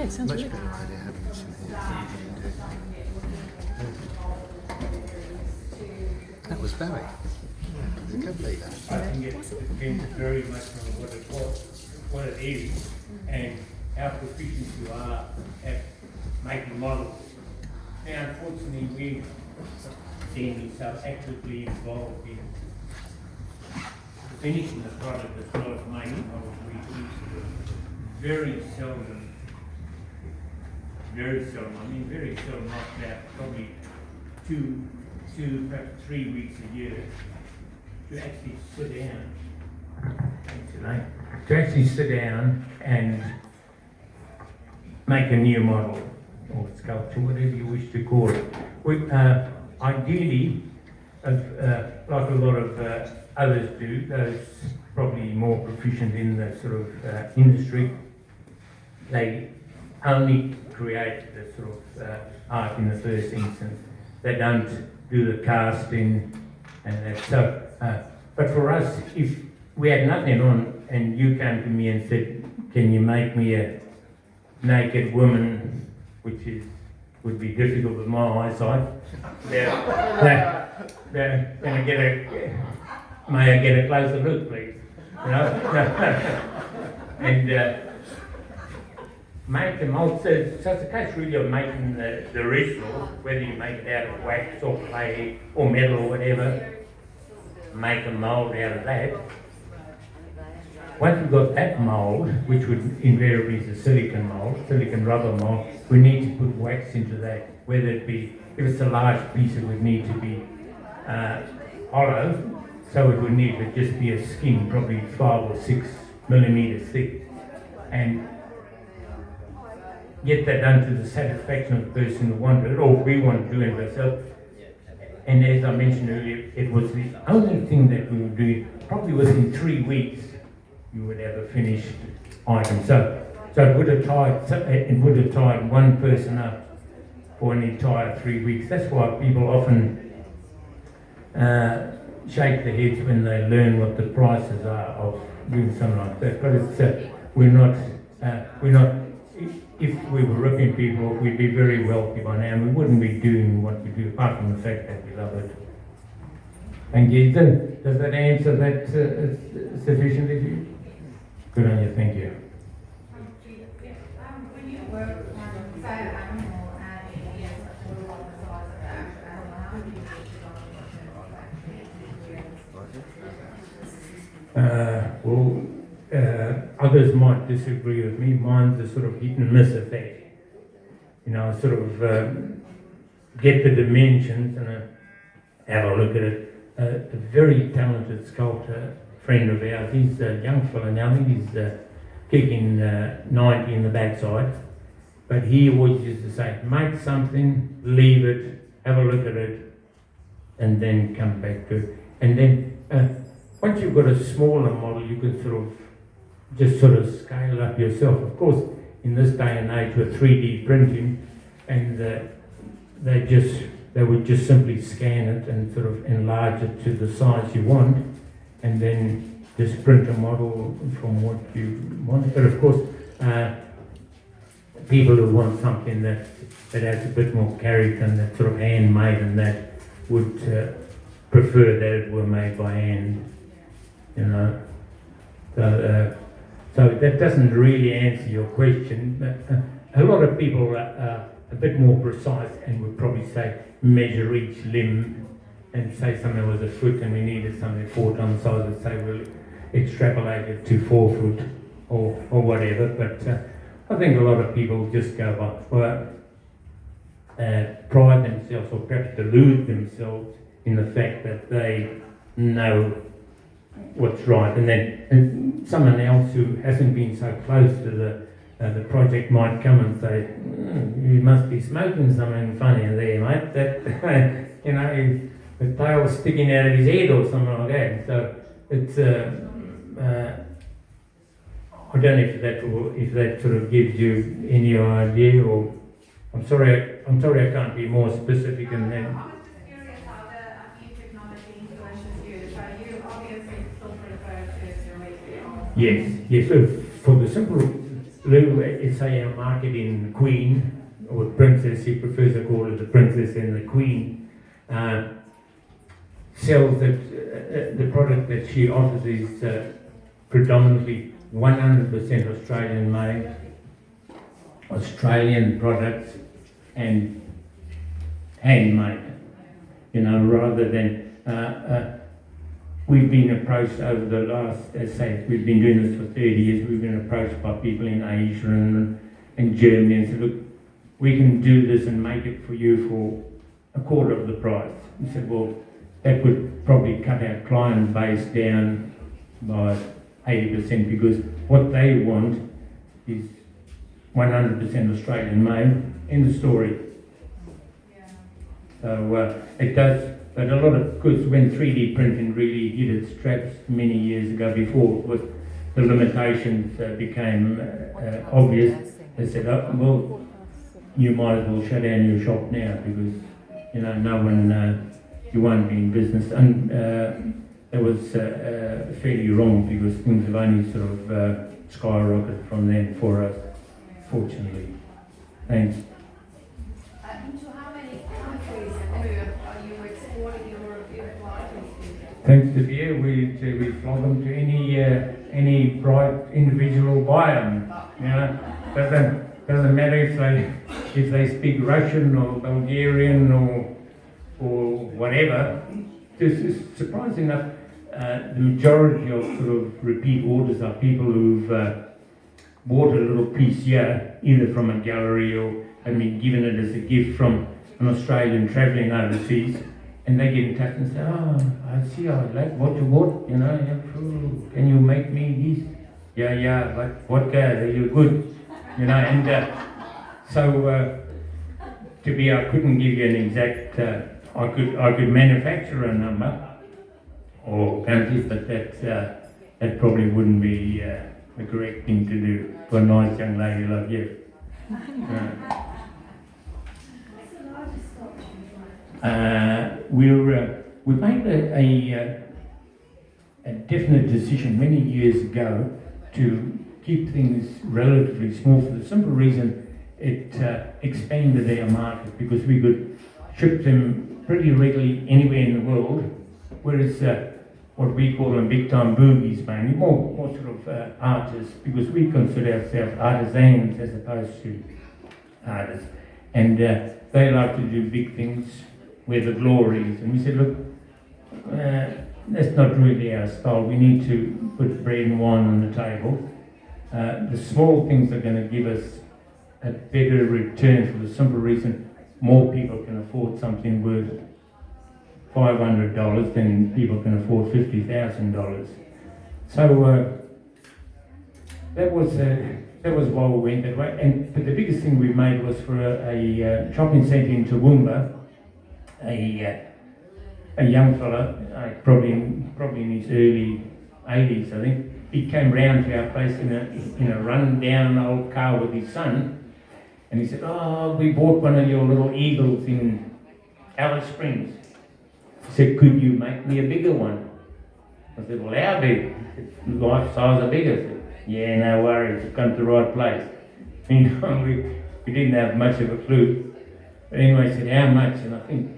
Yeah, it sounds Much really better idea having this in here. That was Barry. Yeah, I can't believe that. I think it depends very much on what it was, what it is, and how proficient you are at making models. Now, unfortunately, we've seen ourselves actively involved in finishing the product as well as making models. We very seldom, I mean very seldom, not about probably two, perhaps 3 weeks a year to actually sit down and make a new model or sculpture, whatever you wish to call it. We, ideally, like a lot of others do, those probably more proficient in the sort of industry, they only create the sort of art in the first instance. They don't do the casting and that. So, but for us, if we had nothing on and you came to me and said, can you make me a naked woman, which would be difficult with my eyesight, may I get a closer look, please? You know? And make the mold. So it's a case really of making the original, whether you make it out of wax or clay or metal or whatever, make a mold out of that. Once we've got that mold, which would invariably is a silicon mold, silicon rubber mold, we need to put wax into that, whether it be, if it's a large piece, it would need to be hollow, so it would need to just be a skin, probably 5 or 6 millimeters thick, and get that done to the satisfaction of the person who wanted it, or we want to do it ourselves. And as I mentioned earlier, it was the only thing that we would do. Probably within 3 weeks, you would have a finished item. So it would have tied one person up for an entire 3 weeks. That's why people often shake their heads when they learn what the prices are of doing something like that. But it's we're not. If we were ripping people off, we'd be very wealthy by now, and we wouldn't be doing what we do, apart from the fact that we love it. Thank you. Does that answer that sufficiently for you? Good on you, thank you. When you work on, say, an animal and it gets a little on the size of the actual animal, how do you get Others might disagree with me. Mine's a sort of hit and miss effect. You know, sort of get the dimensions and have a look at it. A very talented sculptor, friend of ours, he's a young fella now, I think he's kicking 90 in the backside, but he always used to say, make something, leave it, have a look at it, and then come back to it. And then once you've got a smaller model, you can sort of scale it up yourself. Of course, in this day and age with 3D printing, and they would just simply scan it and sort of enlarge it to the size you want, and then just print a model from what you want. But of course, people who want something that has a bit more character and that's sort of handmade, and that would prefer that it were made by hand, you know. So that doesn't really answer your question, but a lot of people are a bit more precise and would probably say measure each limb and say something was a foot and we needed something 4 times the size, and say we'll extrapolate it to 4 foot or whatever. But I think a lot of people just go by, pride themselves or perhaps delude themselves in the fact that they know what's right, and someone else who hasn't been so close to the project might come and say, you must be smoking something funny there, mate. That you know, the tail's sticking out of his head or something like that. So it's I don't know if that sort of gives you any idea, or I'm sorry I can't be more specific than that. I was just curious how the new technology influences you. So you obviously still prefer to read. Yes. So for the simple, Lou, it's a market in Queen, or Princess, he prefers to call it the Princess and the Queen, sells that the product that she offers is predominantly 100% Australian made, Australian products and handmade, rather than we've been approached over the last, as I say, we've been doing this for 30 years, we've been approached by people in Asia and Germany and said, look, we can do this and make it for you for a quarter of the price. We said, well, that would probably cut our client base down by 80% because what they want is 100% Australian made, end of story. So it does, but a lot of, because when 3D printing really hit its straps many years ago before the limitations became obvious, they said, oh, well, you might as well shut down your shop now because, no one, you won't be in business. And that was fairly wrong because things have only sort of skyrocketed from then for us, fortunately. Thanks. Into how many countries are you exporting your items to? Thanks to beer, we flog them to any bright individual will buy them. Doesn't matter if they speak Russian or Bulgarian or whatever. Surprisingly enough, the majority of sort of repeat orders are people who've bought a little piece here, either from a gallery or have been given it as a gift from an Australian travelling overseas, and they get in touch and say, oh, I see, I like what you bought, can you make me this? Yeah, but what you're good, and so to be, I couldn't give you an exact, I could manufacture a number or countries, but that probably wouldn't be the correct thing to do for a nice young lady like you. We made a definite decision many years ago to keep things relatively small for the simple reason it expanded our market because we could ship them pretty readily anywhere in the world, whereas what we call them big time boogies mainly, more sort of artists, because we consider ourselves artisans as opposed to artists, and they like to do big things where the glory is, and we said, look, that's not really our style. We need to put bread and wine on the table. The small things are going to give us a better return for the simple reason more people can afford something worth $500 than people can afford $50,000. So that was why we went that way. But the biggest thing we made was for a shopping centre in Toowoomba. A young fella, probably in his early 80s, I think. He came round to our place in a run-down old car with his son, and he said, "Oh, we bought one of your little eagles in Alice Springs." He said, "Could you make me a bigger one?" I said, "Well, how big?" He said, "Life size or bigger." I said, "Yeah, no worries, you've come to the right place." We didn't have much of a clue. But anyway, he said, "How much?" And I think,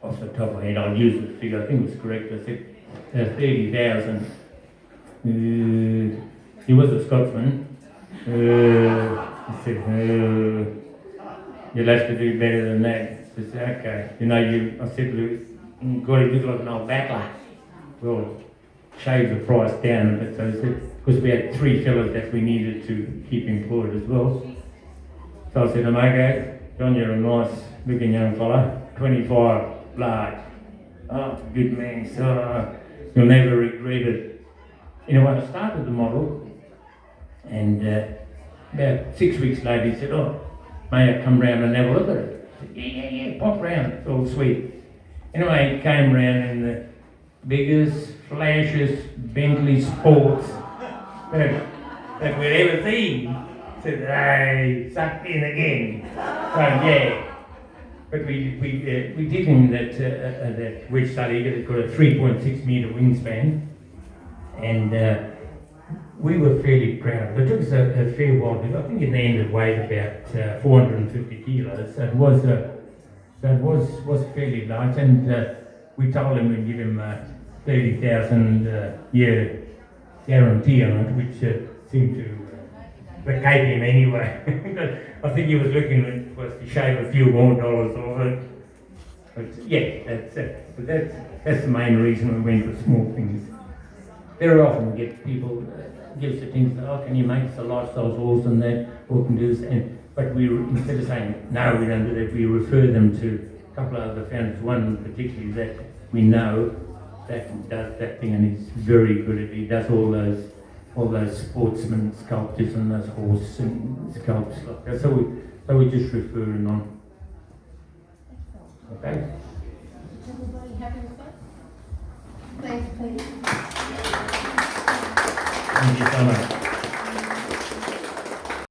off the top of my head, I'll use the figure, I think it was correct. I said, 30,000. He was a Scotsman. He said, "You'll have to do better than that." I said, "Okay." I said, "You've got to look like an old battler." Well, shave the price down a bit, so he said, because we had 3 fellas that we needed to keep employed as well. So I said to him, "Okay, John, you're a nice looking young fella, 25, large. Oh, good man, so you'll never regret it." Anyway, I started the model, and about 6 weeks later he said, "Oh, may I come round and have a look at it?" I said, Yeah, pop round, it's all sweet." Anyway, he came round in the biggest, flashiest Bentley Sports that we'd ever seen. Said, "Hey, sucked in again." So yeah, but we did him that wedge study. It got a 3.6 metre wingspan, and we were fairly proud. It took us a fair while. I think in the end it weighed about 450 kilos. So it was was fairly light, and we told him we'd give him 30,000 year guarantee on it, which seemed to placate him anyway. I think he was looking for us to shave a few more dollars off it. But yeah, that's it. But that's the main reason we went for small things. Very often we get people give us things, oh, can you make us a lifestyle horse and that, or can do this, but we, instead of saying, no, we don't do that, we refer them to a couple of other founders, one particularly that we know that does that thing and he's very good at it. He does all those sportsman sculptures and those horse and sculpts like that. So we just refer them on. Okay. Is everybody happy with that? Thanks, Pete. Thank you so much.